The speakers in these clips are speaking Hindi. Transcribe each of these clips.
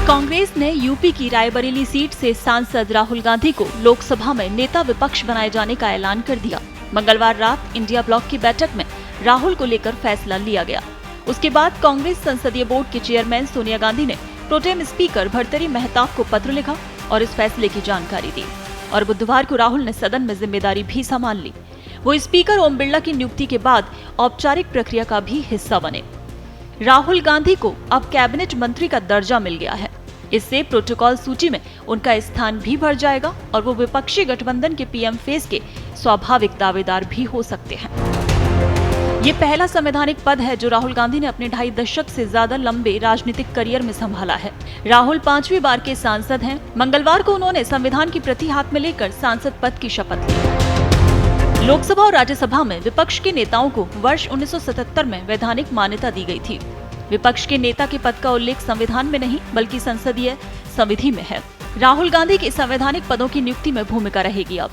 कांग्रेस ने यूपी की रायबरेली सीट से सांसद राहुल गांधी को लोकसभा में नेता विपक्ष बनाए जाने का ऐलान कर दिया। मंगलवार रात इंडिया ब्लॉक की बैठक में राहुल को लेकर फैसला लिया गया। उसके बाद कांग्रेस संसदीय बोर्ड के चेयरमैन सोनिया गांधी ने प्रोटेम स्पीकर भर्तृहरि महताब को पत्र लिखा और इस फैसले की जानकारी दी। और बुधवार को राहुल ने सदन में जिम्मेदारी भी संभाल ली। वो स्पीकर ओम बिरला की नियुक्ति के बाद औपचारिक प्रक्रिया का भी हिस्सा बने। राहुल गांधी को अब कैबिनेट मंत्री का दर्जा मिल गया है। इससे प्रोटोकॉल सूची में उनका स्थान भी बढ़ जाएगा और वो विपक्षी गठबंधन के पीएम फेस के स्वाभाविक दावेदार भी हो सकते हैं। ये पहला संवैधानिक पद है जो राहुल गांधी ने अपने 2.5 दशक से ज्यादा लंबे राजनीतिक करियर में संभाला है। राहुल 5वीं बार के सांसद हैं। मंगलवार को उन्होंने संविधान की प्रति हाथ में लेकर सांसद पद की शपथ ली। लोकसभा और राज्यसभा में विपक्ष के नेताओं को वर्ष 1977 में वैधानिक मान्यता दी गई थी। विपक्ष के नेता के पद का उल्लेख संविधान में नहीं बल्कि संसदीय संविधि में है। राहुल गांधी की संवैधानिक पदों की नियुक्ति में भूमिका रहेगी। अब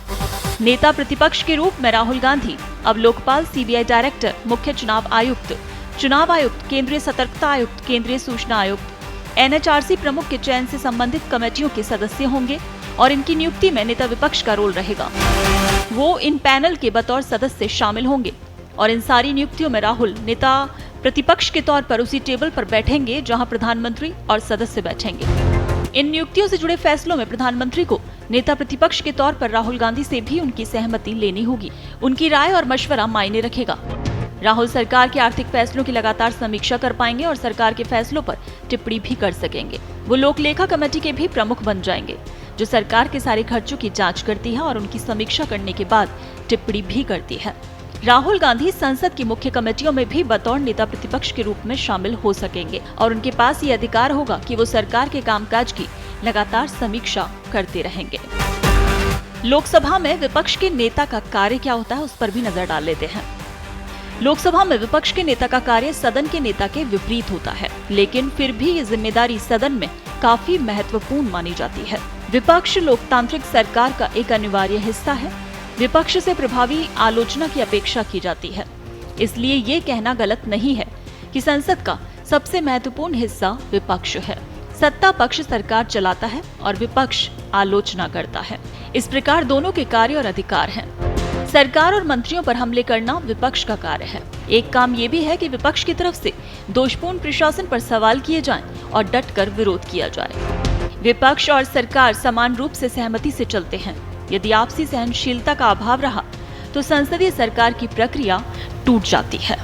नेता प्रतिपक्ष के रूप में राहुल गांधी अब लोकपाल, सीबीआई डायरेक्टर, मुख्य चुनाव आयुक्त, केंद्रीय सतर्कता आयुक्त, केंद्रीय सूचना आयुक्त, एनएचआरसी प्रमुख के चयन से संबंधित कमेटियों के सदस्य होंगे और इनकी नियुक्ति में नेता विपक्ष का रोल रहेगा। वो इन पैनल के बतौर सदस्य शामिल होंगे और इन सारी नियुक्तियों में राहुल नेता प्रतिपक्ष के तौर पर उसी टेबल पर बैठेंगे जहां प्रधानमंत्री और सदस्य बैठेंगे। इन नियुक्तियों से जुड़े फैसलों में प्रधानमंत्री को नेता प्रतिपक्ष के तौर पर राहुल गांधी से भी उनकी सहमति लेनी होगी। उनकी राय और मशवरा मायने रखेगा। राहुल सरकार के आर्थिक फैसलों की लगातार समीक्षा कर पाएंगे और सरकार के फैसलों पर टिप्पणी भी कर सकेंगे। वो लोक लेखा कमेटी के भी प्रमुख बन जाएंगे जो सरकार के सारे खर्चों की जांच करती है और उनकी समीक्षा करने के बाद टिप्पणी भी करती है। राहुल गांधी संसद की मुख्य कमेटियों में भी बतौर नेता प्रतिपक्ष के रूप में शामिल हो सकेंगे और उनके पास ये अधिकार होगा कि वो सरकार के कामकाज की लगातार समीक्षा करते रहेंगे। लोकसभा में विपक्ष के नेता का कार्य क्या होता है उस पर भी नजर डाल लेते हैं। लोकसभा में विपक्ष के नेता का कार्य सदन के नेता के विपरीत होता है, लेकिन फिर भी ये जिम्मेदारी सदन में काफी महत्वपूर्ण मानी जाती है। विपक्ष लोकतांत्रिक सरकार का एक अनिवार्य हिस्सा है। विपक्ष से प्रभावी आलोचना की अपेक्षा की जाती है। इसलिए ये कहना गलत नहीं है कि संसद का सबसे महत्वपूर्ण हिस्सा विपक्ष है। सत्ता पक्ष सरकार चलाता है और विपक्ष आलोचना करता है। इस प्रकार दोनों के कार्य और अधिकार हैं। सरकार और मंत्रियों पर हमले करना विपक्ष का कार्य है। एक काम ये भी है कि विपक्ष की तरफ से दोषपूर्ण प्रशासन पर सवाल किए जाएं और डटकर विरोध किया जाए। विपक्ष और सरकार समान रूप से सहमति से चलते हैं। यदि आपसी सहनशीलता का अभाव रहा तो संसदीय सरकार की प्रक्रिया टूट जाती है।